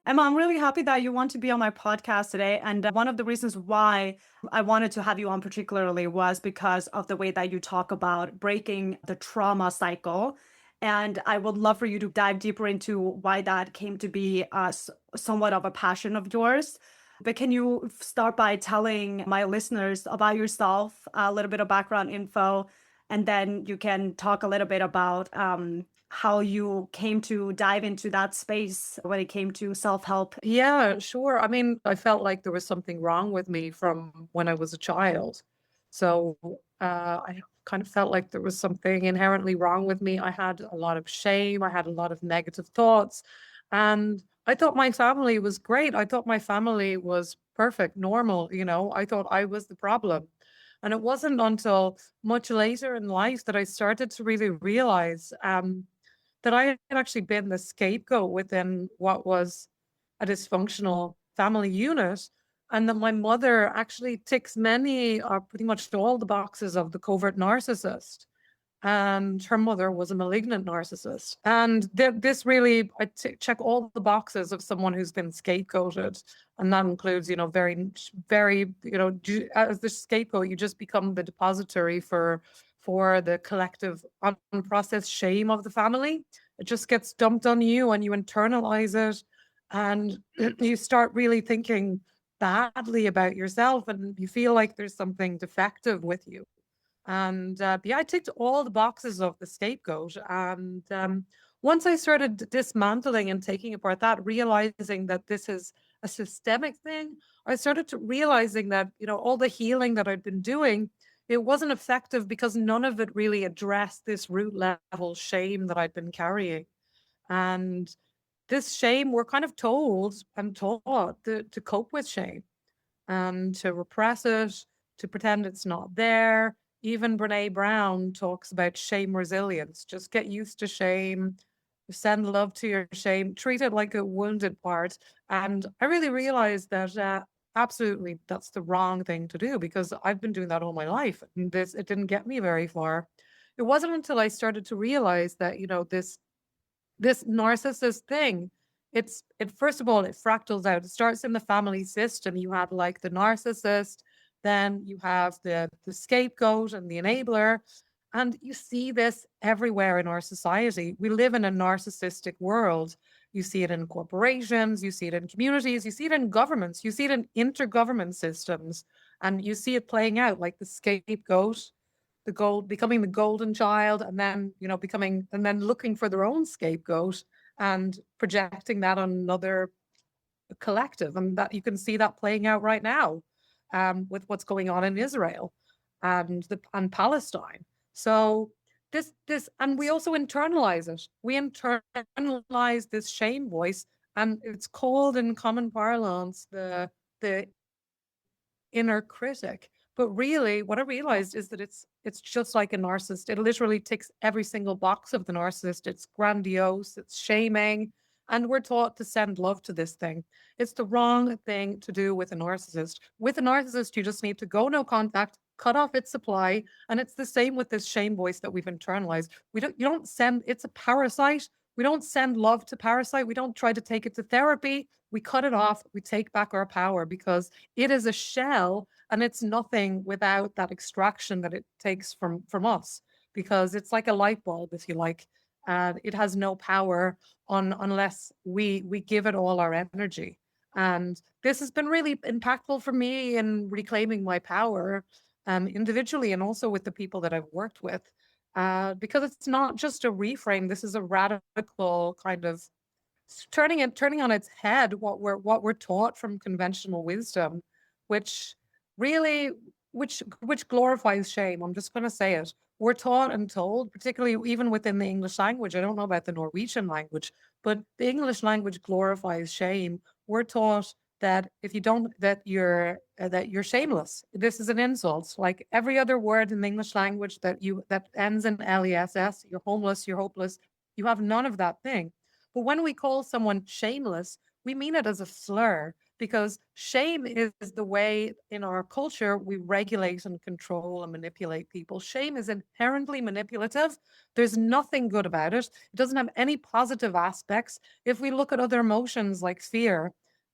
Emma, I'm really happy that you want to be on my podcast today. And one of the reasons why I wanted to have you on particularly was because of the way that you talk about breaking the trauma cycle. And I would love for you to dive deeper into why that came to be somewhat of a passion of yours. But can you start by telling my listeners about yourself, a little bit of background info, and then you can talk a little bit about how you came to dive into that space when it came to self-help. Yeah, sure. I mean, I felt like there was something wrong with me from when I was a child. So I kind of felt like there was something inherently wrong with me. I had a lot of shame. I had a lot of negative thoughts. And I thought my family was great. I thought my family was perfect, normal. I thought I was the problem. And it wasn't until much later in life that I started to really realize that I had actually been the scapegoat within what was a dysfunctional family unit, and that my mother actually ticks many or pretty much all the boxes of the covert narcissist. And her mother was a malignant narcissist. And this really, check all the boxes of someone who's been scapegoated. And that includes, very, very, as the scapegoat, you just become the depository for the collective unprocessed shame of the family. It just gets dumped on you and you internalize it. And you start really thinking badly about yourself and you feel like there's something defective with you. And yeah, I ticked all the boxes of the scapegoat. And once I started dismantling and taking apart that, realizing that this is a systemic thing, I started to realizing that, all the healing that I'd been doing, it wasn't effective because none of it really addressed this root level shame that I'd been carrying. And this shame, we're kind of told and taught to cope with shame and to repress it, to pretend it's not there. Even Brene Brown talks about shame resilience. Just get used to shame, send love to your shame, treat it like a wounded part. And I really realized that absolutely that's the wrong thing to do because I've been doing that all my life. And it didn't get me very far. It wasn't until I started to realize that, this narcissist thing, it first of all, it fractals out. It starts in the family system. You have like the narcissist, then you have the scapegoat and the enabler. And you see this everywhere in our society. We live in a narcissistic world. You see it in corporations, you see it in communities, you see it in governments, you see it in intergovernment systems, and you see it playing out like the scapegoat, becoming the golden child, and then looking for their own scapegoat and projecting that on another collective. And that you can see that playing out right now with what's going on in Israel and Palestine. So this and we also internalize it. We internalize this shame voice, and it's called in common parlance the inner critic. But really, what I realized is that it's just like a narcissist. It literally ticks every single box of the narcissist. It's grandiose, it's shaming, and we're taught to send love to this thing. It's the wrong thing to do with a narcissist. With a narcissist, you just need to go no contact, cut off its supply, and it's the same with this shame voice that we've internalized. You don't send, it's a parasite. We don't send love to parasite. We don't try to take it to therapy. We cut it off. We take back our power because it is a shell and it's nothing without that extraction that it takes from us, because it's like a light bulb, if you like, and it has no power unless we give it all our energy. And this has been really impactful for me in reclaiming my power, individually and also with the people that I've worked with, because it's not just a reframe. This is a radical kind of turning on its head what we're taught from conventional wisdom, which really which glorifies shame. I'm just going to say it. We're taught and told, particularly even within the English language. I don't know about the Norwegian language, but the English language glorifies shame. We're taught that if you don't, that you're shameless. This is an insult. Like every other word in the English language that ends in less, you're homeless, you're hopeless. You have none of that thing. But when we call someone shameless, we mean it as a slur. because shame is the way in our culture we regulate and control and manipulate people. Shame is inherently manipulative. There's nothing good about it. It doesn't have any positive aspects. If we look at other emotions like fear,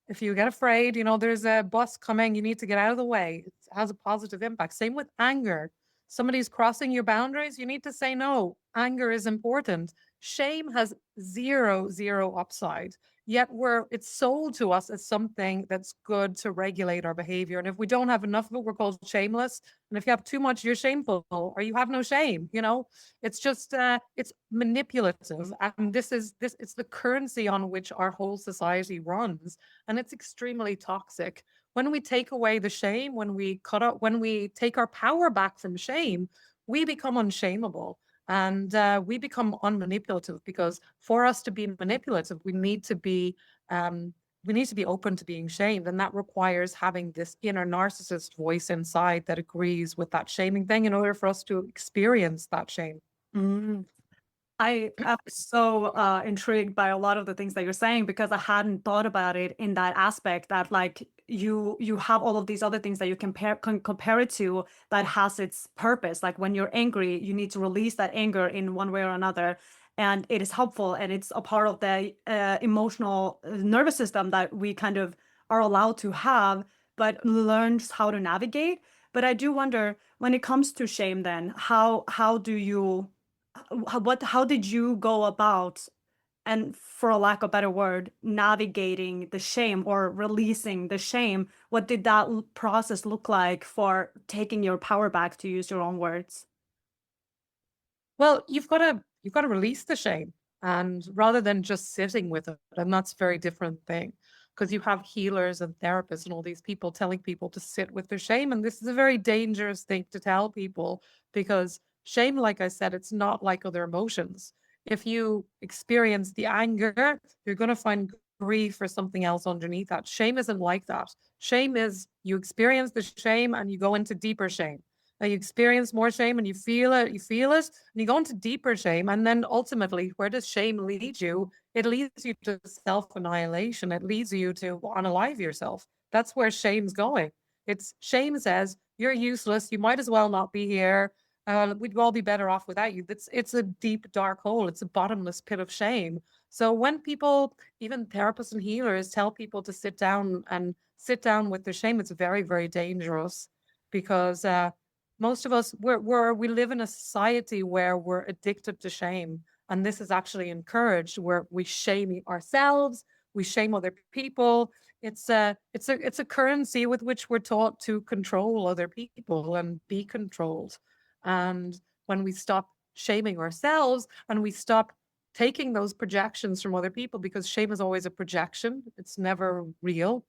if you get afraid, there's a bus coming, you need to get out of the way. It has a positive impact. Same with anger. Somebody's crossing your boundaries, you need to say no. Anger is important. Shame has zero upside. Yet it's sold to us as something that's good to regulate our behavior. And if we don't have enough of it, we're called shameless. And if you have too much, you're shameful, or you have no shame. It's just it's manipulative, and it's the currency on which our whole society runs, and it's extremely toxic. When we take away the shame, when we take our power back from shame, we become unshameable. And we become unmanipulative, because for us to be manipulative, we need to be open to being shamed. And that requires having this inner narcissist voice inside that agrees with that shaming thing in order for us to experience that shame. Mm. I am so intrigued by a lot of the things that you're saying, because I hadn't thought about it in that aspect, that like you have all of these other things that you can compare it to, that has its purpose. Like when you're angry, you need to release that anger in one way or another, and it is helpful, and it's a part of the emotional nervous system that we kind of are allowed to have, but learns how to navigate. But I do wonder, when it comes to shame, then how do you how did you go about, and for a lack of a better word, navigating the shame or releasing the shame? What did that process look like for taking your power back, to use your own words? Well, you've got to release the shame, and rather than just sitting with it, and that's a very different thing, because you have healers and therapists and all these people telling people to sit with their shame, and this is a very dangerous thing to tell people, because shame, like I said, it's not like other emotions. If you experience the anger, you're going to find grief or something else underneath that. Shame isn't like that. Shame is, you experience the shame and you go into deeper shame. You experience more shame and you feel it, and you go into deeper shame. And then ultimately, where does shame lead you? It leads you to self-annihilation. It leads you to unalive yourself. That's where shame's going. It's shame says, you're useless. You might as well not be here. We'd all be better off without you. It's a deep, dark hole. It's a bottomless pit of shame. So when people, even therapists and healers, tell people to sit down with their shame, it's very, very dangerous, because most of us, we live in a society where we're addicted to shame, and this is actually encouraged, where we shame ourselves, we shame other people. It's a currency with which we're taught to control other people and be controlled. And when we stop shaming ourselves and we stop taking those projections from other people, because shame is always a projection, it's never real.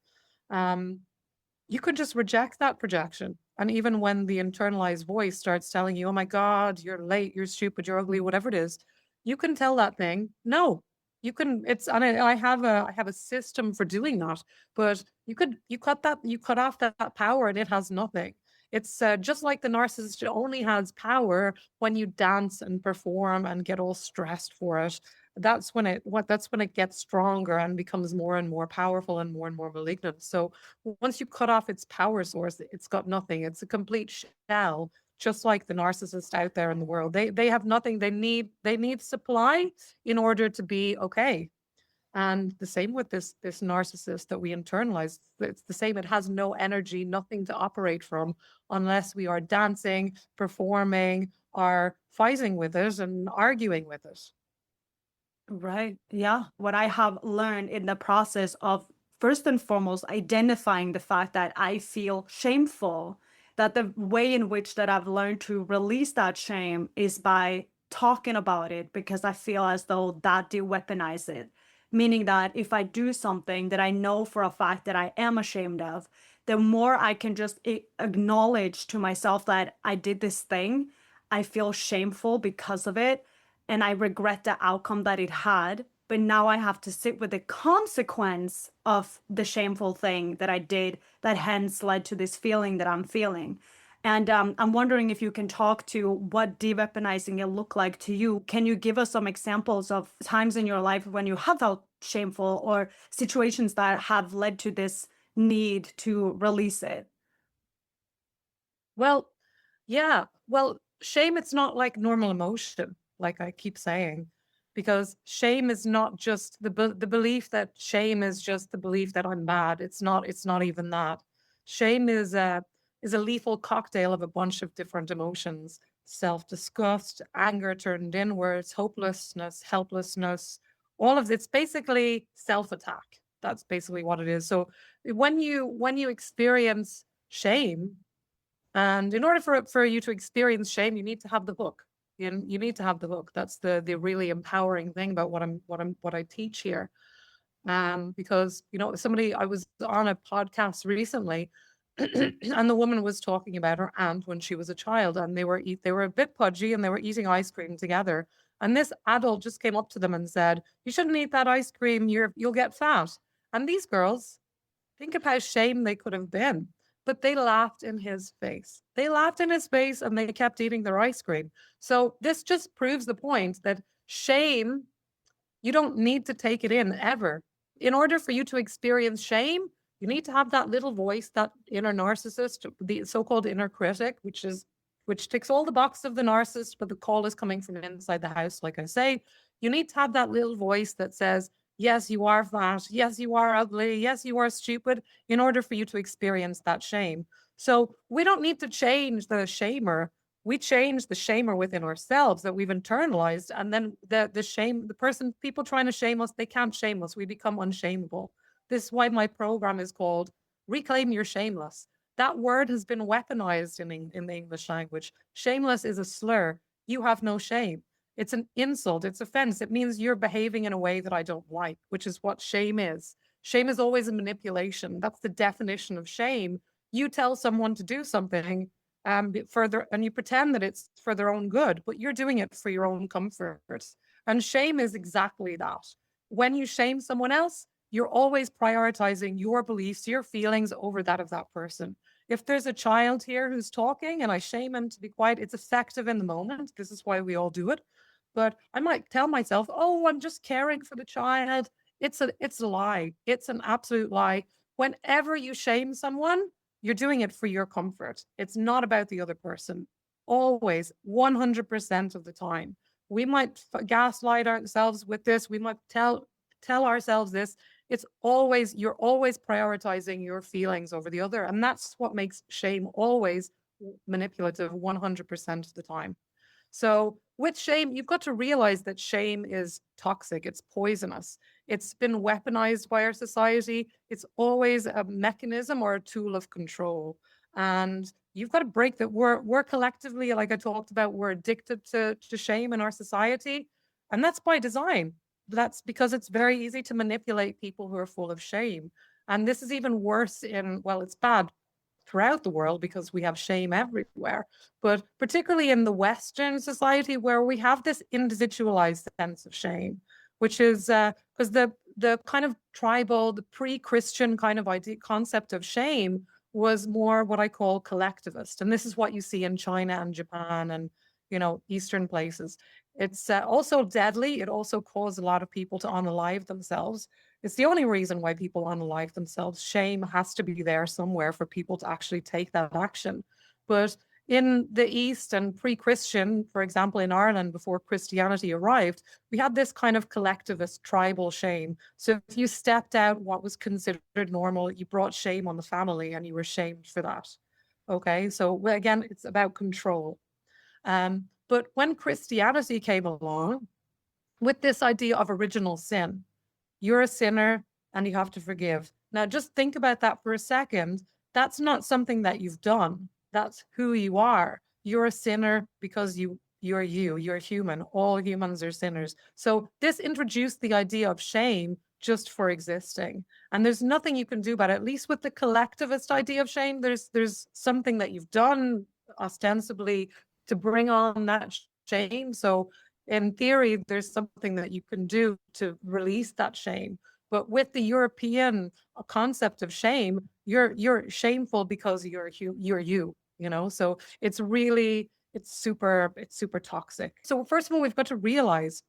You could just reject that projection. And even when the internalized voice starts telling you, oh my God, you're late, you're stupid, you're ugly, whatever it is, you can tell that thing, no. You can, and I have a system for doing that, but you cut off that power and it has nothing. It's just like the narcissist only has power when you dance and perform and get all stressed for it. That's when it gets stronger and becomes more and more powerful and more malignant. So once you cut off its power source, it's got nothing. It's a complete shell, just like the narcissist out there in the world. They have nothing. They need supply in order to be okay. And the same with this narcissist that we internalize. It's the same. It has no energy, nothing to operate from, unless we are dancing, performing, or fighting with it and arguing with it. Right. Yeah. What I have learned in the process of, first and foremost, identifying the fact that I feel shameful, that the way in which that I've learned to release that shame is by talking about it, because I feel as though that de-weaponize it. Meaning that if I do something that I know for a fact that I am ashamed of, the more I can just acknowledge to myself that I did this thing, I feel shameful because of it, and I regret the outcome that it had. But now I have to sit with the consequence of the shameful thing that I did, that hence led to this feeling that I'm feeling. And I'm wondering if you can talk to what de-weaponizing it looked like to you. Can you give us some examples of times in your life when you have felt shameful, or situations that have led to this need to release it? Well, yeah. Well, shame, it's not like normal emotion, like I keep saying, because shame is not just the belief that shame is just the belief that I'm bad. It's not even that. Shame is a lethal cocktail of a bunch of different emotions: self-disgust, anger turned inwards, hopelessness, helplessness. All of it's basically self-attack. That's basically what it is. So when you experience shame, and in order for you to experience shame, you need to have the hook. You need to have the hook. That's the really empowering thing about what I teach here. Because I was on a podcast recently, and the woman was talking about her aunt when she was a child, and they were a bit pudgy, and they were eating ice cream together. And this adult just came up to them and said, "You shouldn't eat that ice cream. You'll get fat." And these girls, think of how shame they could have been. But they laughed in his face. They laughed in his face and they kept eating their ice cream. So this just proves the point that shame, you don't need to take it in ever. In order for you to experience shame, you need to have that little voice, that inner narcissist, the so-called inner critic, which ticks all the boxes of the narcissist, but the call is coming from inside the house, like I say. You need to have that little voice that says, yes, you are fat. Yes, you are ugly. Yes, you are stupid, in order for you to experience that shame. So we don't need to change the shamer. We change the shamer within ourselves that we've internalized. And then the shame, people trying to shame us, they can't shame us. We become unshameable. This is why my program is called Reclaim Your Shameless. That word has been weaponized in the English language. Shameless is a slur. You have no shame. It's an insult. It's offense. It means you're behaving in a way that I don't like, which is what shame is. Shame is always a manipulation. That's the definition of shame. You tell someone to do something further, and you pretend that it's for their own good, but you're doing it for your own comfort. And shame is exactly that. When you shame someone else, you're always prioritizing your beliefs, your feelings over that of that person. If there's a child here who's talking and I shame him to be quiet, it's effective in the moment. This is why we all do it. But I might tell myself, oh, I'm just caring for the child. It's a lie. It's an absolute lie. Whenever you shame someone, you're doing it for your comfort. It's not about the other person. Always, 100% of the time. We might gaslight ourselves with this. We might tell ourselves this. You're always prioritizing your feelings over the other. And that's what makes shame always manipulative 100% of the time. So with shame, you've got to realize that shame is toxic. It's poisonous. It's been weaponized by our society. It's always a mechanism or a tool of control. And you've got to break that. We're collectively, like I talked about, we're addicted to shame in our society. And that's by design. That's because it's very easy to manipulate people who are full of shame. And this is even worse it's bad throughout the world because we have shame everywhere, but particularly in the Western society where we have this individualized sense of shame, which is because the kind of tribal, the pre-Christian kind of concept of shame was more what I call collectivist. And this is what you see in China and Japan and, Eastern places. It's also deadly. It also caused a lot of people to unalive themselves. It's the only reason why people unalive themselves. Shame has to be there somewhere for people to actually take that action. But in the East and pre-Christian, for example, in Ireland, before Christianity arrived, we had this kind of collectivist tribal shame. So if you stepped out what was considered normal, you brought shame on the family and you were shamed for that. Okay, so again, it's about control. But when Christianity came along with this idea of original sin, you're a sinner and you have to forgive. Now, just think about that for a second. That's not something that you've done. That's who you are. You're a sinner because you're human. All humans are sinners. So this introduced the idea of shame just for existing. And there's nothing you can do about it. At least with the collectivist idea of shame, there's something that you've done ostensibly to bring on that shame. So in theory, there's something that you can do to release that shame. But with the European concept of shame, you're shameful because you're you. So it's super toxic. So first of all, we've got to realize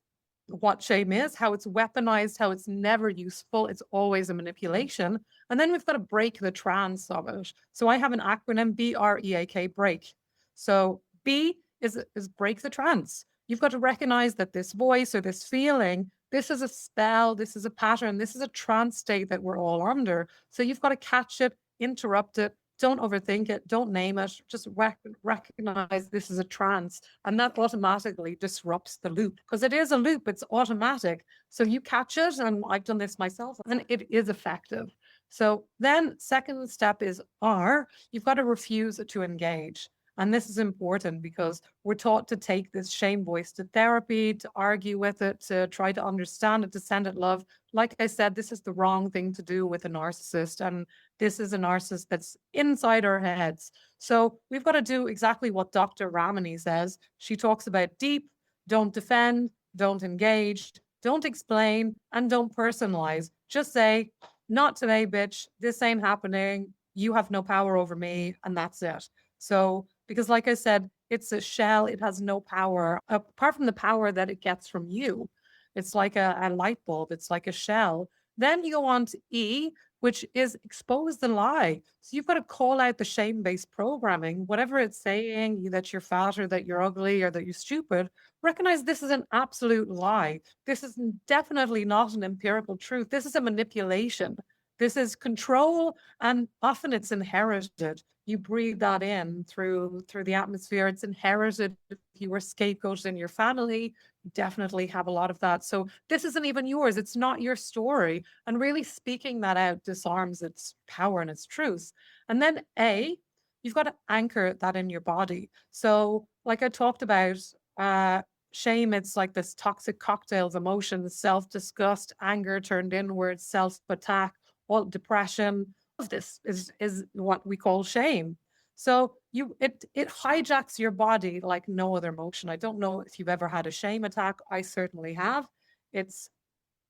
what shame is, how it's weaponized, how it's never useful. It's always a manipulation. And then we've got to break the trance of it. So I have an acronym, BREAK, break. So B is break the trance. You've got to recognize that this voice or this feeling, this is a spell, this is a pattern, this is a trance state that we're all under. So you've got to catch it, interrupt it, don't overthink it, don't name it, just recognize this is a trance. And that automatically disrupts the loop, because it is a loop, it's automatic. So you catch it, and I've done this myself, and it is effective. So then second step is R, you've got to refuse to engage. And this is important because we're taught to take this shame voice to therapy, to argue with it, to try to understand it, to send it love. Like I said, this is the wrong thing to do with a narcissist. And this is a narcissist that's inside our heads. So we've got to do exactly what Dr. Ramani says. She talks about deep, don't defend, don't engage, don't explain, and don't personalize. Just say, not today, bitch. This ain't happening. You have no power over me. And that's it. So, because like I said, it's a shell. It has no power apart from the power that it gets from you. It's like a light bulb. It's like a shell. Then you go on to E, which is expose the lie. So you've got to call out the shame-based programming, whatever it's saying, that you're fat or that you're ugly or that you're stupid. Recognize this is an absolute lie. This is definitely not an empirical truth. This is a manipulation. This is control, and often it's inherited. You breathe that in through the atmosphere. It's inherited. If you were scapegoated in your family, you definitely have a lot of that. So this isn't even yours. It's not your story. And really speaking that out disarms its power and its truth. And then A, you've got to anchor that in your body. So like I talked about, shame, it's like this toxic cocktail of emotions, self-disgust, anger turned inward, self-attack, all depression. Of this is what we call shame. So it hijacks your body like no other emotion. I don't know if you've ever had a shame attack. I certainly have. It's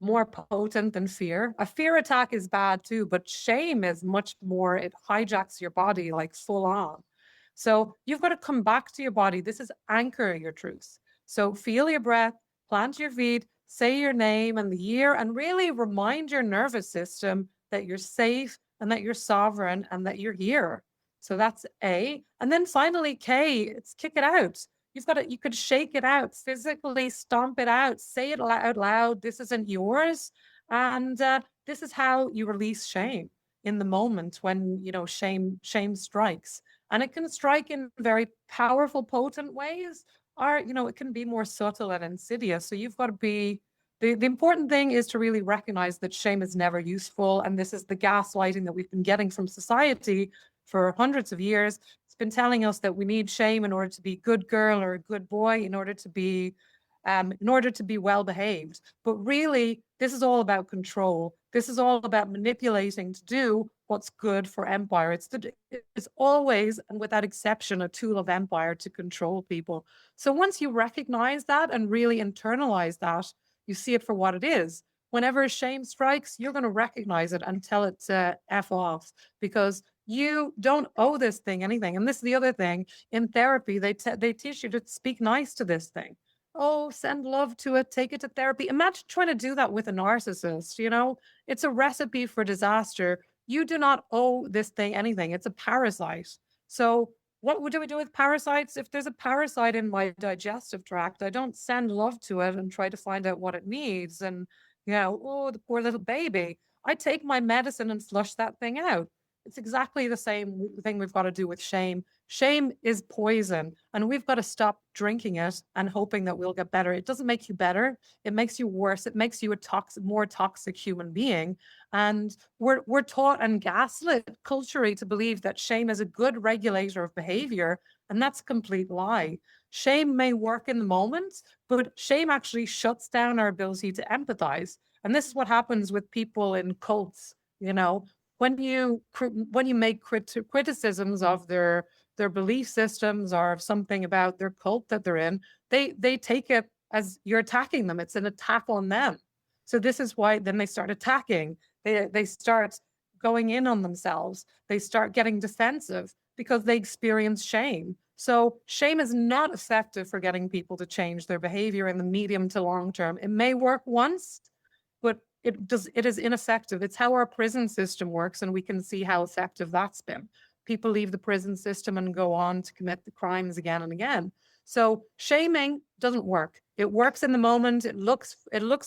more potent than fear. A fear attack is bad too, but shame is much more, it hijacks your body like full on. So you've got to come back to your body. This is anchor your truth. So feel your breath, plant your feet, say your name and the year, and really remind your nervous system that you're safe and that you're sovereign and that you're here. So that's A. And then finally, K, it's kick it out. You could shake it out, physically stomp it out, say it out loud. This isn't yours. And this is how you release shame in the moment when, shame strikes. And it can strike in very powerful, potent ways, or, it can be more subtle and insidious. So you've got to be, the important thing is to really recognize that shame is never useful. And this is the gaslighting that we've been getting from society for hundreds of years. It's been telling us that we need shame in order to be a good girl or a good boy, in order to be well behaved. But really, this is all about control. This is all about manipulating to do what's good for empire. It's always, and without exception, a tool of empire to control people. So once you recognize that and really internalize that, you see it for what it is. Whenever shame strikes, you're going to recognize it and tell it to F off, because you don't owe this thing anything. And this is the other thing. In therapy, they teach you to speak nice to this thing. Oh, send love to it, take it to therapy. Imagine trying to do that with a narcissist, it's a recipe for disaster. You do not owe this thing anything. It's a parasite. So what do we do with parasites? If there's a parasite in my digestive tract, I don't send love to it and try to find out what it needs. And, oh, the poor little baby. I take my medicine and flush that thing out. It's exactly the same thing we've got to do with shame. Shame is poison, and we've got to stop drinking it and hoping that we'll get better. It doesn't make you better. It makes you worse. It makes you a more toxic human being. And we're taught and gaslit culturally to believe that shame is a good regulator of behavior, and that's a complete lie. Shame may work in the moment, but shame actually shuts down our ability to empathize. And this is what happens with people in cults, when you make criticisms of their belief systems or of something about their cult that they're in, they take it as you're attacking them. It's an attack on them. So this is why then they start attacking. They start going in on themselves. They start getting defensive because they experience shame. So shame is not effective for getting people to change their behavior in the medium to long term. It may work once, but it is ineffective. It's how our prison system works, and we can see how effective that's been. People leave the prison system and go on to commit the crimes again and again. So shaming doesn't work. It works in the moment. It looks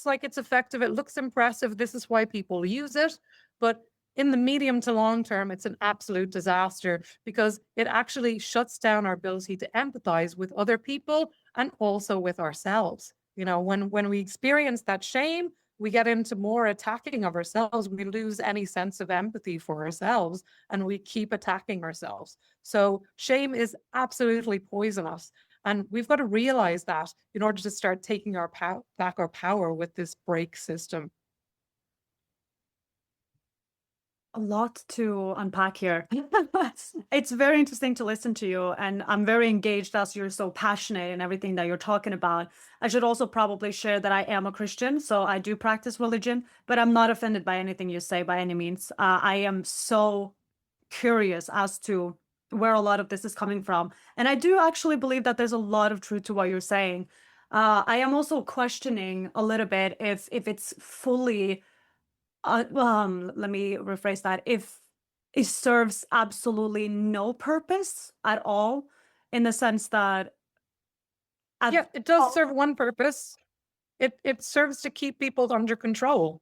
like it's effective. It looks impressive. This is why people use it. But in the medium to long term, it's an absolute disaster because it actually shuts down our ability to empathize with other people and also with ourselves. You know, when we experience that shame, we get into more attacking of ourselves. We lose any sense of empathy for ourselves and we keep attacking ourselves. So shame is absolutely poisonous. And we've got to realize that in order to start taking back our power with this break system. A lot to unpack here. It's very interesting to listen to you, and I'm very engaged as you're so passionate in everything that you're talking about. I should also probably share that I am a Christian, so I do practice religion, but I'm not offended by anything you say by any means. I am so curious as to where a lot of this is coming from. And I do actually believe that there's a lot of truth to what you're saying. I am also questioning a little bit if it's fully let me rephrase that. If it serves absolutely no purpose at all, in the sense that Yeah, it does serve one purpose. It serves to keep people under control.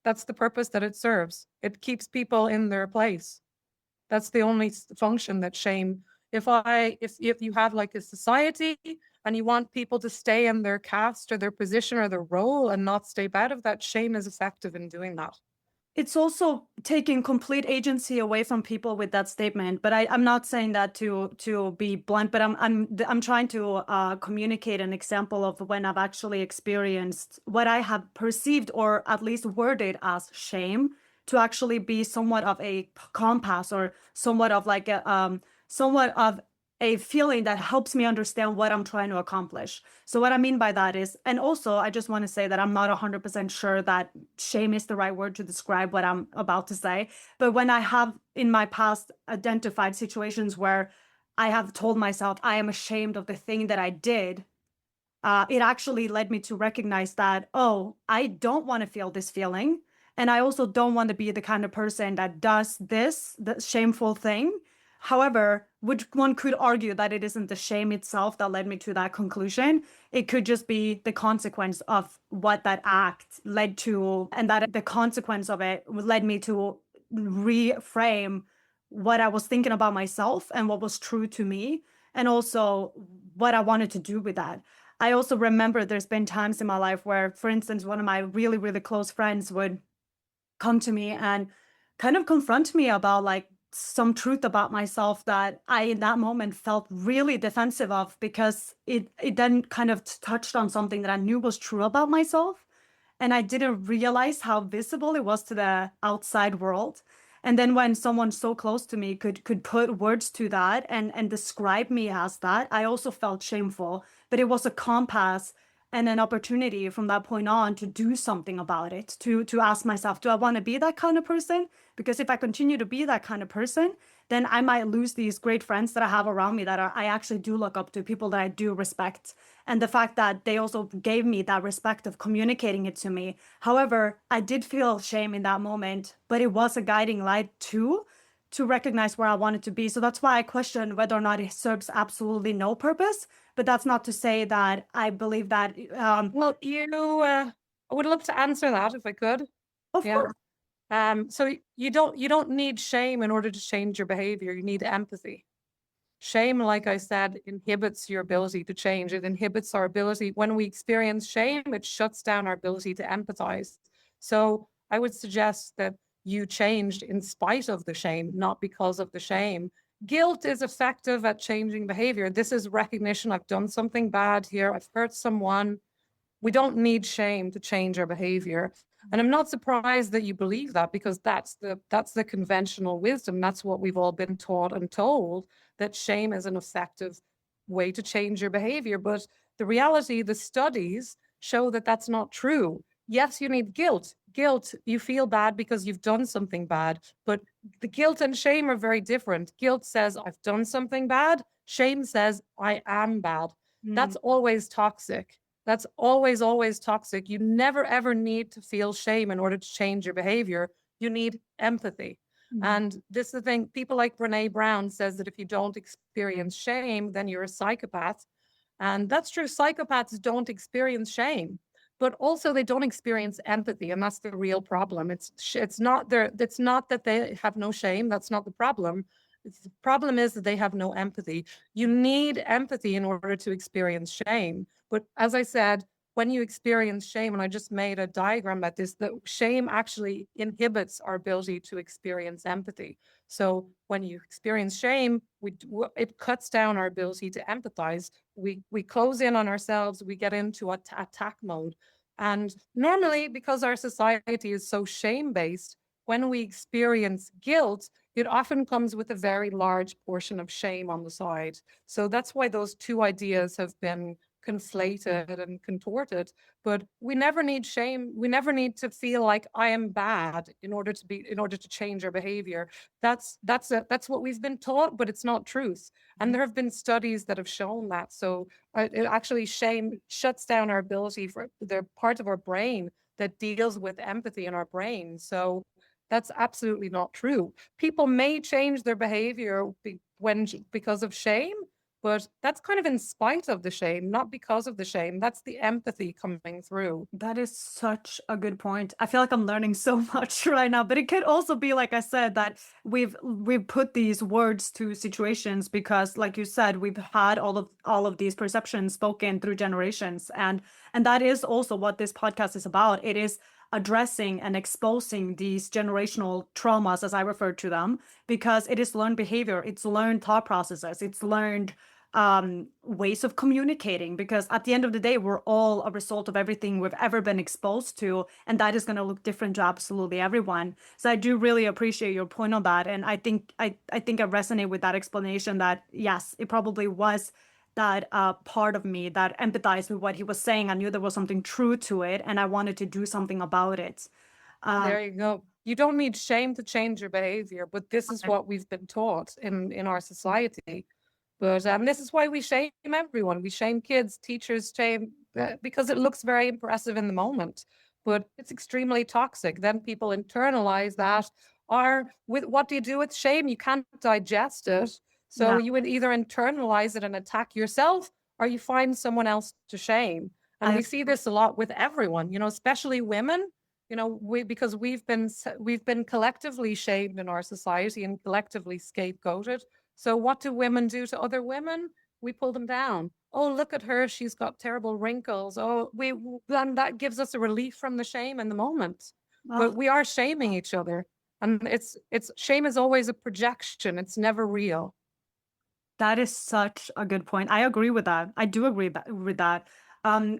That's the purpose that it serves. It keeps people in their place. That's the only function that shame. If you have like a society and you want people to stay in their caste or their position or their role and not step out of that, shame is effective in doing that. it's also taking complete agency away from people with that statement. But I'm not saying that to be blunt, but I'm trying to communicate an example of when I've actually experienced what I have perceived or at least worded as shame to actually be somewhat of a compass or somewhat of like somewhat of a feeling that helps me understand what I'm trying to accomplish. So what I mean by that is, and also I just want to say that I'm not 100% sure that shame is the right word to describe what I'm about to say. But when I have in my past identified situations where I have told myself I am ashamed of the thing that I did, it actually led me to recognize that, oh, I don't want to feel this feeling. And I also don't want to be the kind of person that does this, the shameful thing. However, one could argue that it isn't the shame itself that led me to that conclusion. It could just be the consequence of what that act led to, and that the consequence of it led me to reframe what I was thinking about myself and what was true to me, and also what I wanted to do with that. I also remember there's been times in my life where, for instance, one of my really, really close friends would come to me and kind of confront me about like some truth about myself that I in that moment felt really defensive of, because it then kind of touched on something that I knew was true about myself, and I didn't realize how visible it was to the outside world. And then when someone so close to me could put words to that and describe me as that, I also felt shameful. But it was a compass and an opportunity from that point on to do something about it, to ask myself, do I want to be that kind of person? Because if I continue to be that kind of person, then I might lose these great friends that I have around me that I actually do look up to, people that I do respect. And the fact that they also gave me that respect of communicating it to me. However, I did feel shame in that moment, but it was a guiding light too, to recognize where I wanted to be. So that's why I question whether or not it serves absolutely no purpose. But that's not to say that I believe that. Well, I would love to answer that if I could. Of course. So you don't need shame in order to change your behavior. You need empathy. Shame, like I said, inhibits your ability to change. It inhibits our ability. When we experience shame, it shuts down our ability to empathize. So I would suggest that you changed in spite of the shame, not because of the shame. Guilt is effective at changing behavior. This is recognition. I've done something bad here. I've hurt someone. We don't need shame to change our behavior. And I'm not surprised that you believe that, because that's the conventional wisdom. That's what we've all been taught and told, that shame is an effective way to change your behavior. But the reality, the studies show that that's not true. Yes, you need guilt. Guilt, you feel bad because you've done something bad, but the guilt and shame are very different. Guilt says, I've done something bad. Shame says, I am bad. Mm. That's always toxic. That's always, always toxic. You never, ever need to feel shame in order to change your behavior. You need empathy. Mm. And this is the thing, people like Brene Brown says that if you don't experience shame, then you're a psychopath. And that's true. Psychopaths don't experience shame, but also they don't experience empathy. And that's the real problem. It's not it's not that they have no shame. That's not the problem. The problem is that they have no empathy. You need empathy in order to experience shame. But as I said, when you experience shame, and I just made a diagram about this, that shame actually inhibits our ability to experience empathy. So when you experience shame, it cuts down our ability to empathize. We close in on ourselves. We get into attack mode. And normally, because our society is so shame-based, when we experience guilt, it often comes with a very large portion of shame on the side. So that's why those two ideas have been conflated and contorted. But we never need shame. We never need to feel like I am bad in order to change our behavior. That's what we've been taught, but it's not truth. And there have been studies that have shown that. So actually, shame shuts down our ability for the part of our brain that deals with empathy in our brain. So that's absolutely not true. People may change their behavior because of shame, but that's kind of in spite of the shame, not because of the shame. That's the empathy coming through. That is such a good point. I feel like I'm learning so much right now, but it could also be, like I said, that we've put these words to situations because, like you said, we've had all of these perceptions spoken through generations, and that is also what this podcast is about. It is addressing and exposing these generational traumas, as I refer to them, because it is learned behavior, it's learned thought processes, it's learned ways of communicating, because at the end of the day, we're all a result of everything we've ever been exposed to, and that is going to look different to absolutely everyone. So I do really appreciate your point on that, and I think I resonate with that explanation that yes, it probably was that part of me that empathized with what he was saying. I knew there was something true to it, and I wanted to do something about it. There you go. You don't need shame to change your behavior, but this is what we've been taught in our society. But this is why we shame everyone. We shame kids, teachers shame because it looks very impressive in the moment, but it's extremely toxic. Then people internalize that. Or with what do you do with shame? You can't digest it. So Yeah. you would either internalize it and attack yourself, or you find someone else to shame. And we see this a lot with everyone, especially women. Because we've been collectively shamed in our society and collectively scapegoated. So what do women do to other women? We pull them down. Oh, look at her. She's got terrible wrinkles. Oh, then that gives us a relief from the shame in the moment. But we are shaming each other. And it's shame is always a projection. It's never real. That is such a good point. I agree with that. I do agree with that.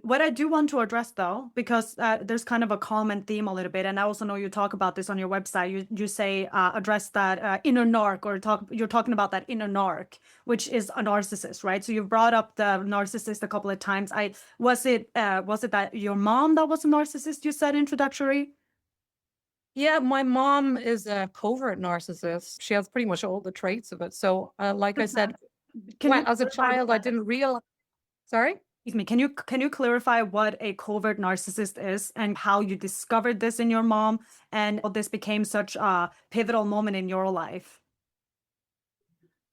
What I do want to address, though, because there's kind of a common theme a little bit, and I also know you talk about this on your website. You say address that inner narc, or you're talking about that inner narc, which is a narcissist, right? So you brought up the narcissist a couple of times. Was it that your mom that was a narcissist? You said introductory. Yeah, my mom is a covert narcissist. She has pretty much all the traits of it. So, like I said, as a child, I didn't realize. Sorry? Excuse me, can you clarify what a covert narcissist is and how you discovered this in your mom and how this became such a pivotal moment in your life?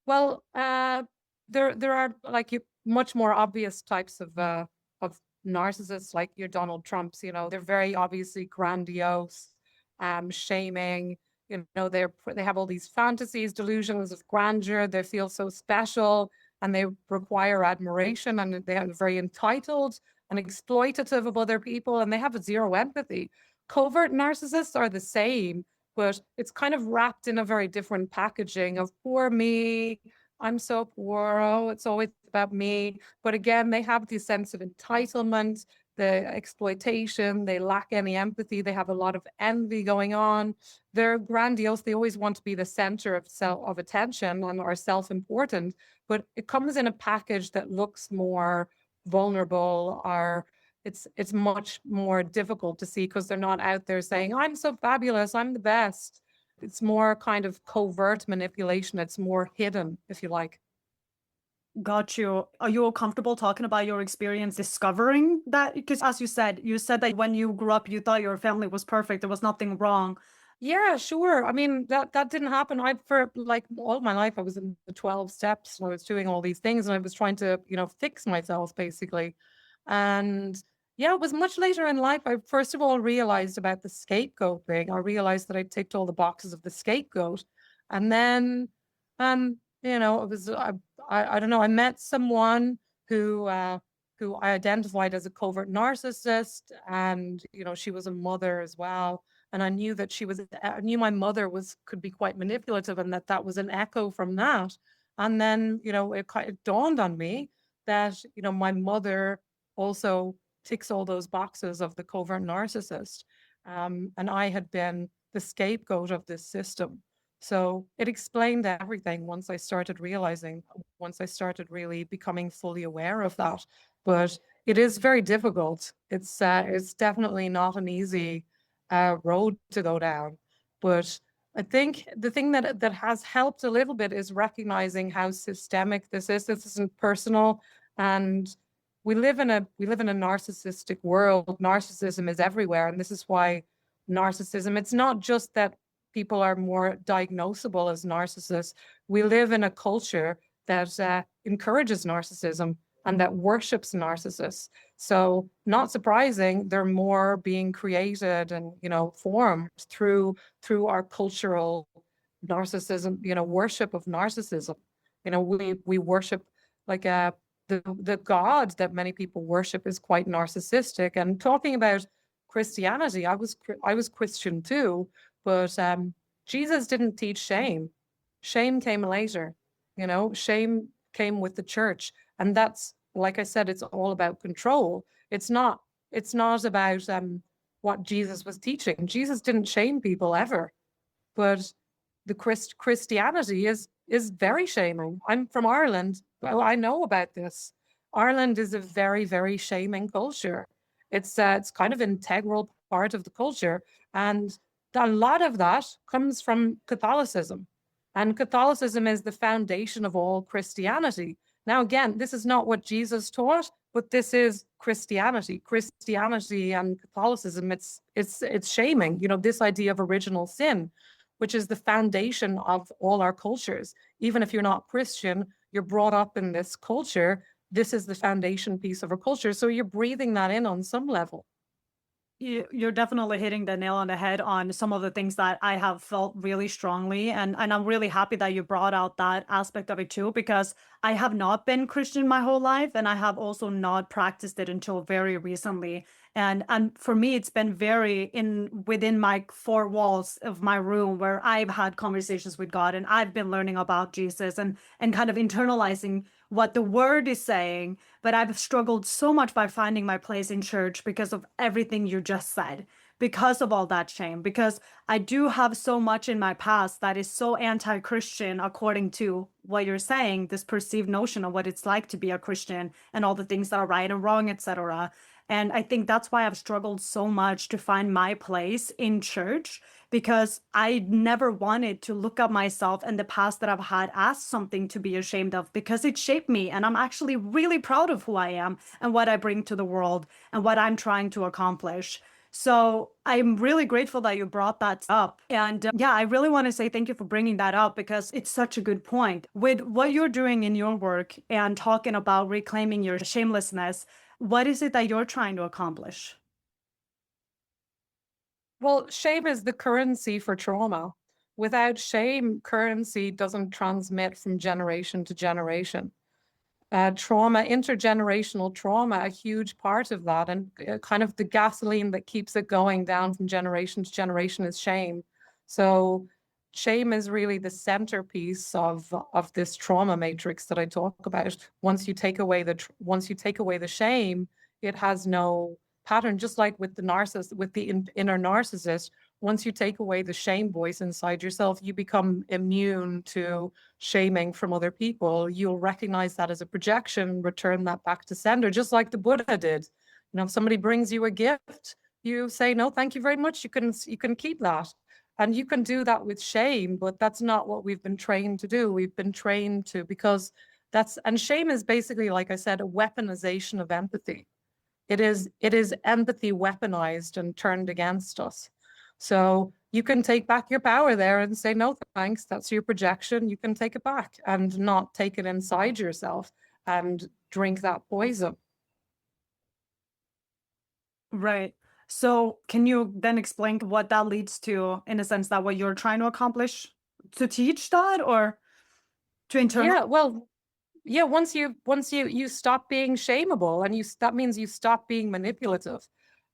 Well, there are like much more obvious types of narcissists, like your Donald Trumps. They're very obviously grandiose, shaming. They have all these fantasies, delusions of grandeur. They feel so special, and they require admiration, and they are very entitled and exploitative of other people, and they have zero empathy. Covert narcissists are the same, but it's kind of wrapped in a very different packaging of poor me, I'm so poor, oh, it's always about me. But again, they have this sense of entitlement, the exploitation, they lack any empathy, they have a lot of envy going on. They're grandiose, they always want to be the center of attention and are self-important, but it comes in a package that looks more vulnerable, or it's much more difficult to see because they're not out there saying, I'm so fabulous, I'm the best. It's more kind of covert manipulation. It's more hidden, if you like. Got you. Are you comfortable talking about your experience discovering that? Because as you said that when you grew up, you thought your family was perfect. There was nothing wrong. Yeah, sure. I mean, that didn't happen. For like all my life, I was in the 12 steps and I was doing all these things and I was trying to, fix myself basically. And yeah, it was much later in life. I first of all realized about the scapegoat thing. I realized that I ticked all the boxes of the scapegoat. And then, it was, I don't know, I met someone who, uh, who I identified as a covert narcissist, and, she was a mother as well. And I knew my mother could be quite manipulative, and that was an echo from that. And then, it dawned on me that, my mother also ticks all those boxes of the covert narcissist. And I had been the scapegoat of this system. So it explained everything once I started really becoming fully aware of that. But it is very difficult. It's definitely not an easy road to go down. But I think the thing that has helped a little bit is recognizing how systemic this is. This isn't personal, and we live in a narcissistic world. Narcissism is everywhere, and this is why narcissism. It's not just that people are more diagnosable as narcissists. We live in a culture that encourages narcissism and that worships narcissists. So not surprising, they're more being created and, formed through our cultural narcissism, worship of narcissism. We worship like the God that many people worship is quite narcissistic. And talking about Christianity, I was Christian too, but Jesus didn't teach shame. Shame came later. Shame came with the church, and that's, like I said, it's all about control. It's not about what Jesus was teaching. Jesus didn't shame people ever, but the Christianity is very shaming. I'm from Ireland. Well, I know about this. Ireland is a very, very shaming culture. It's kind of integral part of the culture, and a lot of that comes from Catholicism. And Catholicism is the foundation of all Christianity. Now, again, this is not what Jesus taught, but this is Christianity. Christianity and Catholicism, it's shaming, this idea of original sin, which is the foundation of all our cultures. Even if you're not Christian, you're brought up in this culture. This is the foundation piece of our culture. So you're breathing that in on some level. You're definitely hitting the nail on the head on some of the things that I have felt really strongly. And I'm really happy that you brought out that aspect of it too, because I have not been Christian my whole life, and I have also not practiced it until very recently. And for me, it's been very within my four walls of my room where I've had conversations with God and I've been learning about Jesus and kind of internalizing what the word is saying. But I've struggled so much by finding my place in church because of everything you just said, because of all that shame, because I do have so much in my past that is so anti-Christian, according to what you're saying, this perceived notion of what it's like to be a Christian and all the things that are right and wrong, etc. And I think that's why I've struggled so much to find my place in church, because I never wanted to look at myself and the past that I've had as something to be ashamed of, because it shaped me. And I'm actually really proud of who I am and what I bring to the world and what I'm trying to accomplish. So I'm really grateful that you brought that up. And yeah, I really want to say thank you for bringing that up, because it's such a good point. With what you're doing in your work and talking about reclaiming your shamelessness, what is it that you're trying to accomplish? Well, shame is the currency for trauma. Without shame, currency doesn't transmit from generation to generation. Trauma, intergenerational trauma, a huge part of that, and kind of the gasoline that keeps it going down from generation to generation is shame. So shame is really the centerpiece of this trauma matrix that I talk about. Once you take away the shame, it has no pattern. Just like with the narcissist, with the inner narcissist, once you take away the shame voice inside yourself, you become immune to shaming from other people. You'll recognize that as a projection, return that back to sender, just like the Buddha did. If somebody brings you a gift, you say, no, thank you very much. You can keep that. And you can do that with shame, but that's not what we've been trained to do. We've been trained to, because And shame is basically, like I said, a weaponization of empathy. It is empathy weaponized and turned against us. So you can take back your power there and say, no, thanks, that's your projection. You can take it back and not take it inside yourself and drink that poison. Right. So can you then explain what that leads to, in a sense that what you're trying to accomplish, to teach that, or to internal? Yeah, well, yeah, once you stop being shameable, and that means you stop being manipulative.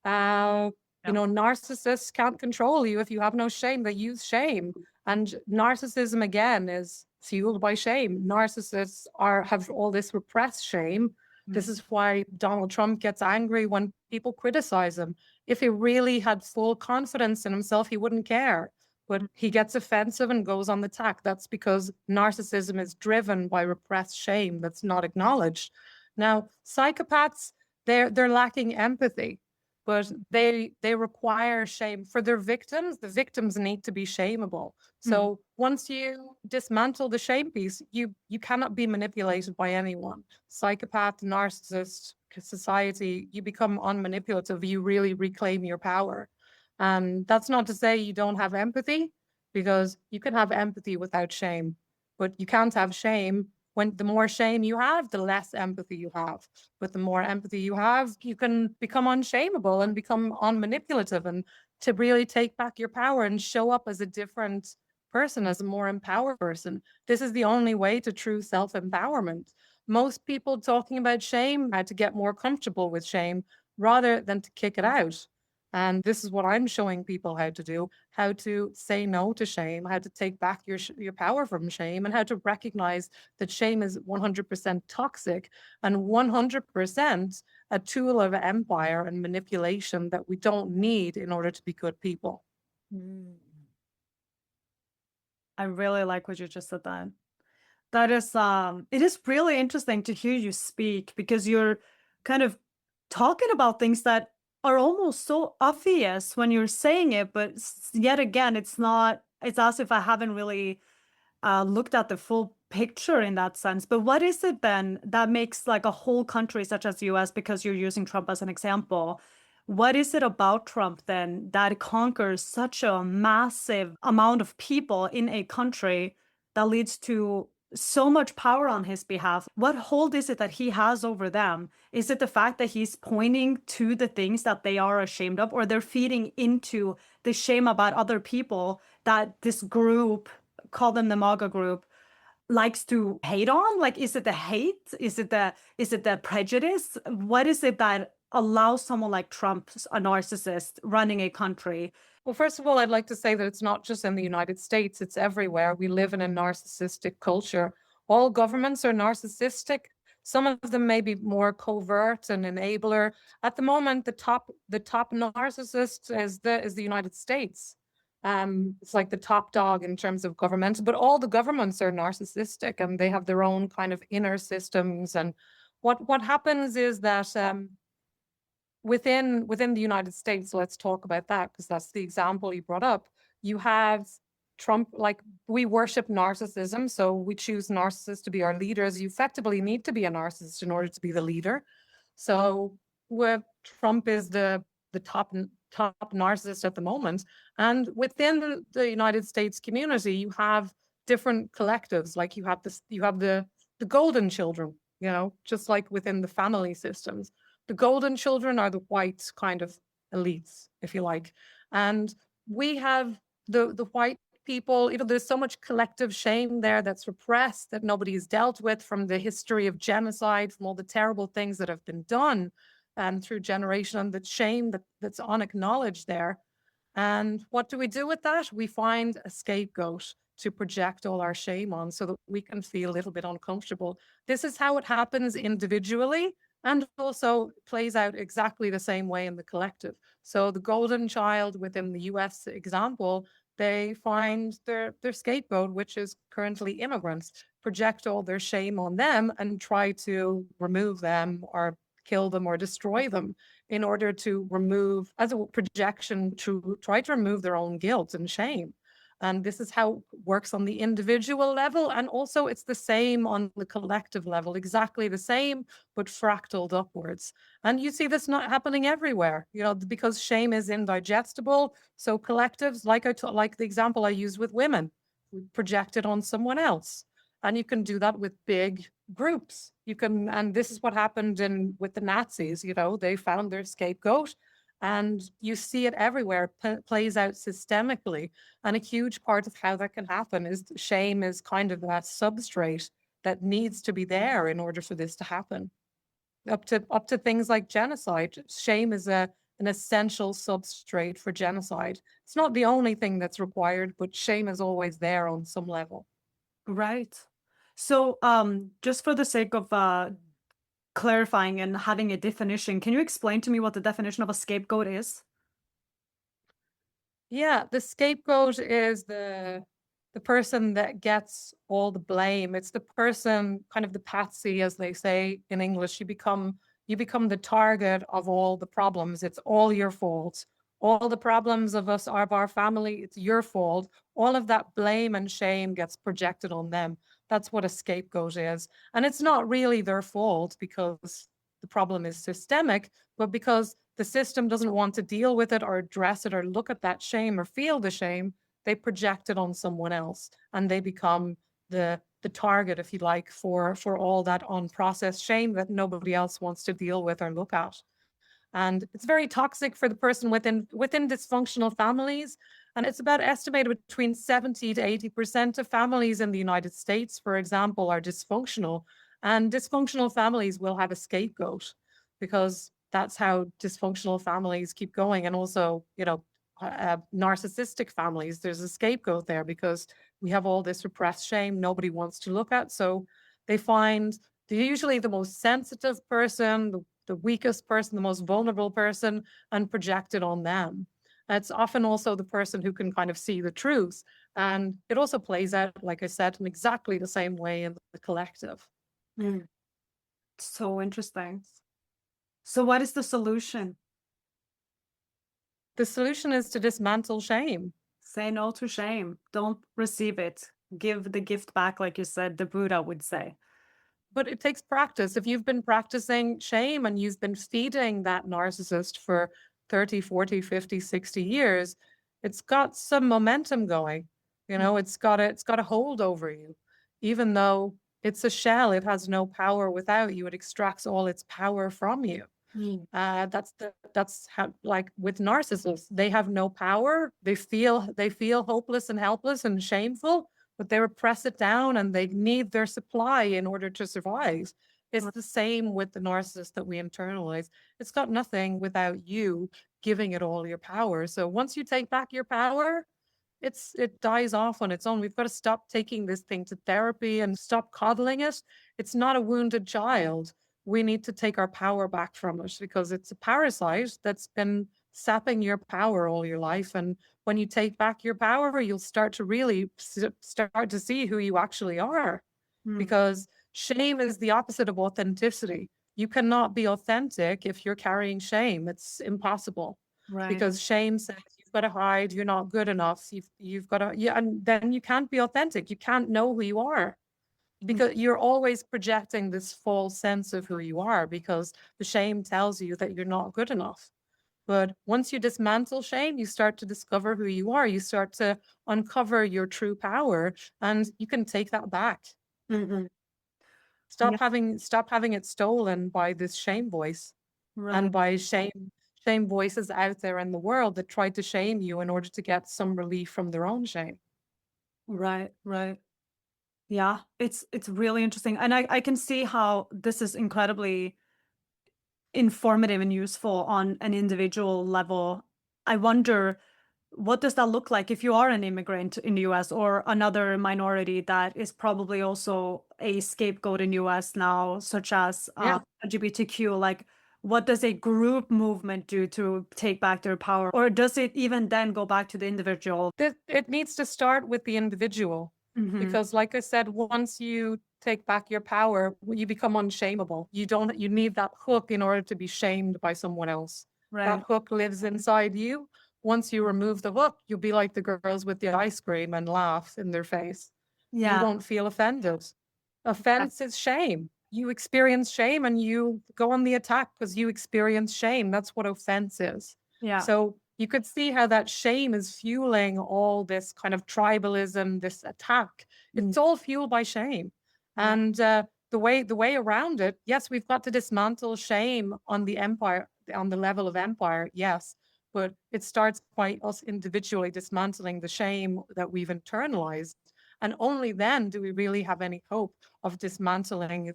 Yeah. Narcissists can't control you if you have no shame. They use shame, and narcissism again is fueled by shame. Narcissists have all this repressed shame. This is why Donald Trump gets angry when people criticize him. If he really had full confidence in himself, he wouldn't care. But he gets offensive and goes on the attack. That's because narcissism is driven by repressed shame that's not acknowledged. Now, psychopaths, they're lacking empathy, but they require shame for their victims. The victims need to be shameable. So once you dismantle the shame piece, you cannot be manipulated by anyone. Psychopath, narcissist, society, you become unmanipulative. You really reclaim your power. And that's not to say you don't have empathy, because you can have empathy without shame, but you can't have shame. When the more shame you have, the less empathy you have. But the more empathy you have, you can become unshameable and become unmanipulative, and to really take back your power and show up as a different person, as a more empowered person. This is the only way to true self-empowerment. Most people talking about shame had to get more comfortable with shame rather than to kick it out. And this is what I'm showing people how to do, how to say no to shame, how to take back your power from shame, and how to recognize that shame is 100% toxic and 100% a tool of empire and manipulation that we don't need in order to be good people. I really like what you just said then. That is, it is really interesting to hear you speak, because you're kind of talking about things that are almost so obvious when you're saying it, but yet again, it's not, it's as if I haven't really looked at the full picture in that sense. But what is it then that makes like a whole country such as US, because you're using Trump as an example, what is it about Trump then that conquers such a massive amount of people in a country that leads to so much power on his behalf? What hold is it that he has over them? Is it the fact that he's pointing to the things that they are ashamed of, or they're feeding into the shame about other people that this group, call them the MAGA group, likes to hate on? Like, is it the hate? Is it the prejudice? What is it that allows someone like Trump, a narcissist, running a country? Well, first of all, I'd like to say that it's not just in the United States, it's everywhere. We live in a narcissistic culture. All governments are narcissistic. Some of them may be more covert and enabler. At the moment, the top narcissist is the United States. It's like the top dog in terms of government, but all the governments are narcissistic, and they have their own kind of inner systems. And what happens is that within the United States, let's talk about that, because that's the example you brought up. You have Trump, like, we worship narcissism, so we choose narcissists to be our leaders. You effectively need to be a narcissist in order to be the leader. So where Trump is the top narcissist at the moment, and within the United States community, you have different collectives. Like you have the golden children, just like within the family systems. The golden children are the white kind of elites, if you like. And we have the white people, there's so much collective shame there that's repressed, that nobody's dealt with, from the history of genocide, from all the terrible things that have been done through generation, and the shame that's unacknowledged there. And what do we do with that? We find a scapegoat to project all our shame on, so that we can feel a little bit uncomfortable. This is how it happens individually, and also plays out exactly the same way in the collective. So the golden child within the US example, they find their scapegoat, which is currently immigrants, project all their shame on them and try to remove them or kill them or destroy them, in order to remove, as a projection, to try to remove their own guilt and shame. And this is how it works on the individual level. And also it's the same on the collective level, exactly the same, but fractaled upwards. And you see this not happening everywhere, because shame is indigestible. So collectives, like the example I used with women, we project it on someone else. And you can do that with big groups. And this is what happened with the Nazis, they found their scapegoat. And you see it everywhere, plays out systemically. And a huge part of how that can happen is shame is kind of that substrate that needs to be there in order for this to happen. Up to things like genocide, shame is an essential substrate for genocide. It's not the only thing that's required, but shame is always there on some level. Right. So, just for the sake of clarifying and having a definition, can you explain to me what the definition of a scapegoat is? Yeah, the scapegoat is the person that gets all the blame. It's the person, kind of the patsy, as they say in English. You become the target of all the problems. It's all your fault. All the problems of our family, it's your fault. All of that blame and shame gets projected on them. That's what a scapegoat is. And it's not really their fault because the problem is systemic, but because the system doesn't want to deal with it or address it or look at that shame or feel the shame, they project it on someone else and they become the target, if you like, for all that unprocessed shame that nobody else wants to deal with or look at. And it's very toxic for the person within dysfunctional families. And it's about estimated between 70 to 80% of families in the United States, for example, are dysfunctional. And dysfunctional families will have a scapegoat because that's how dysfunctional families keep going. And also, narcissistic families, there's a scapegoat there because we have all this repressed shame nobody wants to look at. So they find usually the most sensitive person, the weakest person, the most vulnerable person, and project it on them. It's often also the person who can kind of see the truth. And it also plays out, like I said, in exactly the same way in the collective. Mm. So interesting. So what is the solution? The solution is to dismantle shame. Say no to shame. Don't receive it. Give the gift back, like you said, the Buddha would say. But it takes practice. If you've been practicing shame and you've been feeding that narcissist for 30, 40, 50, 60 years, it's got some momentum going. It's got a hold over you. Even though it's a shell, it has no power without you. It extracts all its power from you. Mm. That's how, like with narcissists, they have no power. They feel hopeless and helpless and shameful, but they repress it down and they need their supply in order to survive. It's the same with the narcissist that we internalize. It's got nothing without you giving it all your power. So once you take back your power, it dies off on its own. We've got to stop taking this thing to therapy and stop coddling it. It's not a wounded child. We need to take our power back from it because it's a parasite that's been sapping your power all your life. And when you take back your power, you'll start to really start to see who you actually are. Mm. Because shame is the opposite of authenticity. You cannot be authentic if you're carrying shame. It's impossible. Right. Because shame says you've got to hide, you're not good enough. You've got to, yeah, and then you can't be authentic. You can't know who you are because you're always projecting this false sense of who you are because the shame tells you that you're not good enough. But once you dismantle shame, you start to discover who you are. You start to uncover your true power and you can take that back. Mm-hmm. Stop having it stolen by this shame voice. Right. And by shame voices out there in the world that try to shame you in order to get some relief from their own shame. Right. Yeah, it's really interesting. And I can see how this is incredibly informative and useful on an individual level. I wonder, what does that look like if you are an immigrant in the US or another minority that is probably also a scapegoat in US now, such as LGBTQ? Like, what does a group movement do to take back their power? Or does it even then go back to the individual? It needs to start with the individual. Mm-hmm. Because like I said, once you take back your power, you become unshameable. You need that hook in order to be shamed by someone else. Right. That hook lives inside you. once you remove the hook, you'll be like the girls with the ice cream and laugh in their face. You Yeah. won't feel offended. Offense is shame. You experience shame and you go on the attack because you experience shame. That's what offense is. Yeah. So you could see how that shame is fueling all this kind of tribalism, this attack. Mm. It's all fueled by shame. Yeah. And the way around it, yes, we've got to dismantle shame on the empire, on the level of empire, yes. But it starts by us individually dismantling the shame that we've internalized. And only then do we really have any hope of dismantling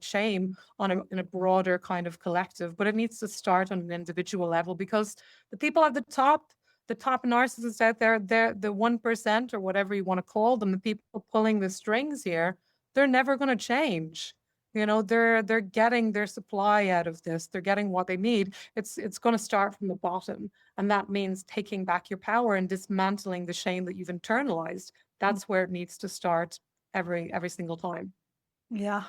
shame in a broader kind of collective. But it needs to start on an individual level, because the people at the top narcissists out there, they're the 1% or whatever you want to call them, the people pulling the strings here, they're never going to change. You know, they're getting their supply out of this. They're getting what they need. It's going to start from the bottom, and that means taking back your power and dismantling the shame that you've internalized. That's where it needs to start every single time. Yeah.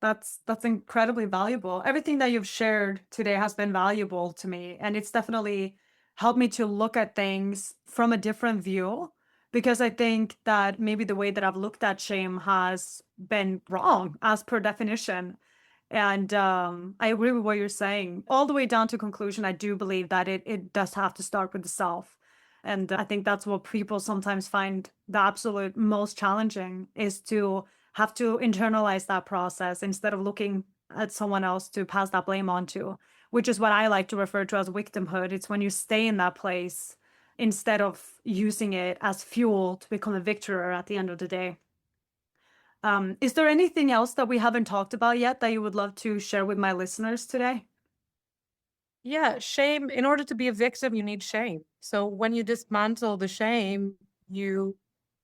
That's incredibly valuable. Everything that you've shared today has been valuable to me, and it's definitely helped me to look at things from a different view, because I think that maybe the way that I've looked at shame has been wrong as per definition. And I agree with what you're saying. All the way down to conclusion, I do believe that it does have to start with the self. And I think that's what people sometimes find the absolute most challenging, is to have to internalize that process instead of looking at someone else to pass that blame on to, which is what I like to refer to as victimhood. It's when you stay in that place instead of using it as fuel to become a victor at the end of the day. Is there anything else that we haven't talked about yet that you would love to share with my listeners today? Yeah, shame. In order to be a victim, you need shame. So when you dismantle the shame, you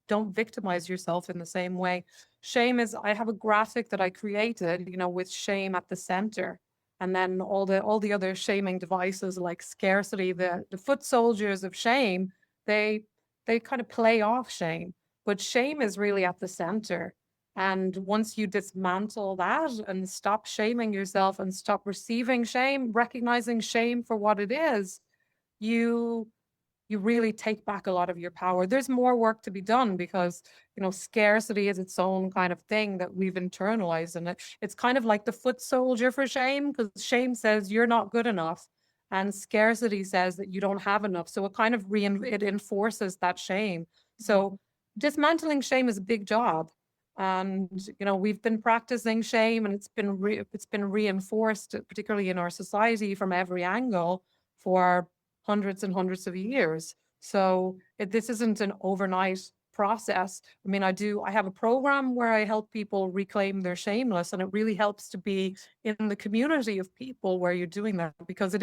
don't victimize yourself in the same way. Shame is, I have a graphic that I created, you know, with shame at the center. And then all the other shaming devices like scarcity, the foot soldiers of shame, they kind of play off shame. But shame is really at the center. And once you dismantle that and stop shaming yourself and stop receiving shame, recognizing shame for what it is, you you really take back a lot of your power. There's more work to be done because, you know, scarcity is its own kind of thing that we've internalized. And it's kind of like the foot soldier for shame, because shame says you're not good enough. And scarcity says that you don't have enough. So it kind of it enforces that shame. So dismantling shame is a big job. And, you know, we've been practicing shame, and it's been reinforced, particularly in our society, from every angle for hundreds and hundreds of years. So this isn't an overnight process. I mean, I have a program where I help people reclaim their shameless, and it really helps to be in the community of people where you're doing that, because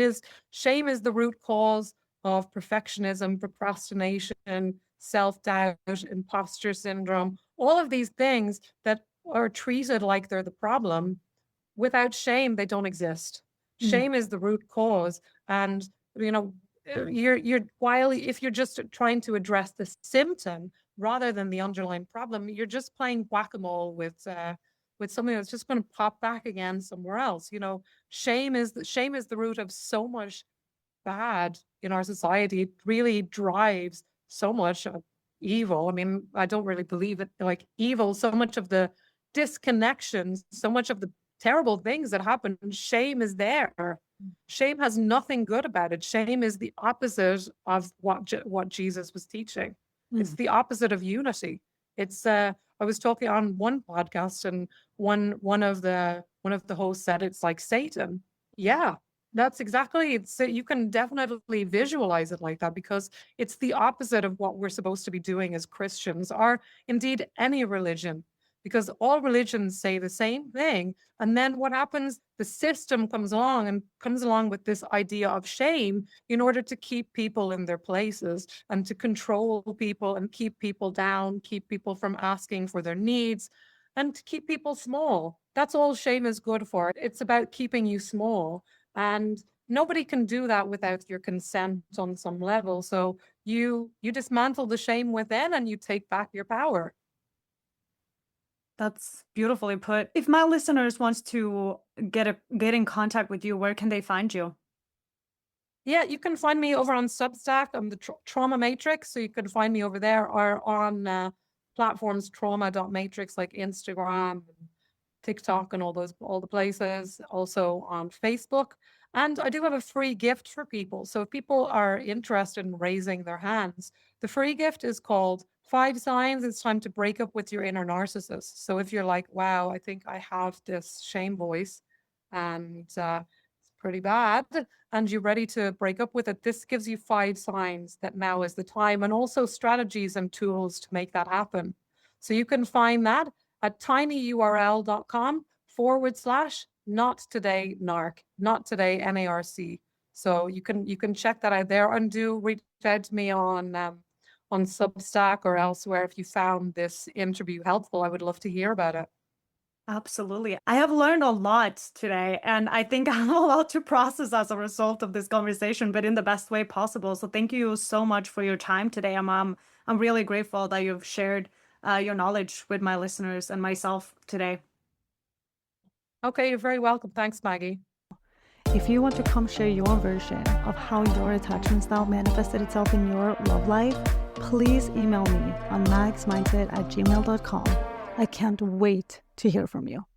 shame is the root cause of perfectionism, procrastination, self-doubt, imposter syndrome, all of these things that are treated like they're the problem. Without shame, they don't exist. Mm. Shame is the root cause. And, you know, if you're just trying to address the symptom rather than the underlying problem, you're just playing whack-a-mole with something that's just going to pop back again somewhere else. You know, shame is the root of so much bad in our society. It really drives so much of evil. I mean, I don't really believe it like evil, so much of the disconnections, so much of the terrible things that happen. Shame is there. Shame has nothing good about it. Shame is the opposite of what Jesus was teaching. It's Mm. the opposite of unity. It's I was talking on one podcast, and one of the hosts said it's like Satan. Yeah, that's exactly it. So you can definitely visualize it like that, because it's the opposite of what we're supposed to be doing as Christians, or indeed any religion, because all religions say the same thing. And then what happens? The system comes along with this idea of shame in order to keep people in their places and to control people and keep people down, keep people from asking for their needs, and to keep people small. That's all shame is good for. It's about keeping you small. And nobody can do that without your consent on some level. So you dismantle the shame within and you take back your power. That's beautifully put. If my listeners wants to get in contact with you, where can they find you? Yeah, you can find me over on Substack. I'm the Trauma Matrix, so you can find me over there, or on platforms trauma.matrix like Instagram, TikTok, and all the places. Also on Facebook. And I do have a free gift for people. So if people are interested in raising their hands, the free gift is called 5 Signs It's Time to Break Up with Your Inner Narcissist. So if you're like, wow, I think I have this shame voice and it's pretty bad, and you're ready to break up with it, this gives you 5 signs that now is the time, and also strategies and tools to make that happen. So you can find that at tinyurl.com/not today narc, not today NARC. So you can check that out there, and do reach out to me on Substack or elsewhere if you found this interview helpful. I would love to hear about it. Absolutely. I have learned a lot today, and I think I have a lot to process as a result of this conversation, but in the best way possible. So thank you so much for your time today. I'm really grateful that you've shared your knowledge with my listeners and myself today. Okay, you're very welcome. Thanks, Maggie. If you want to come share your version of how your attachment style manifested itself in your love life, please email me on magsmindset@gmail.com. I can't wait to hear from you.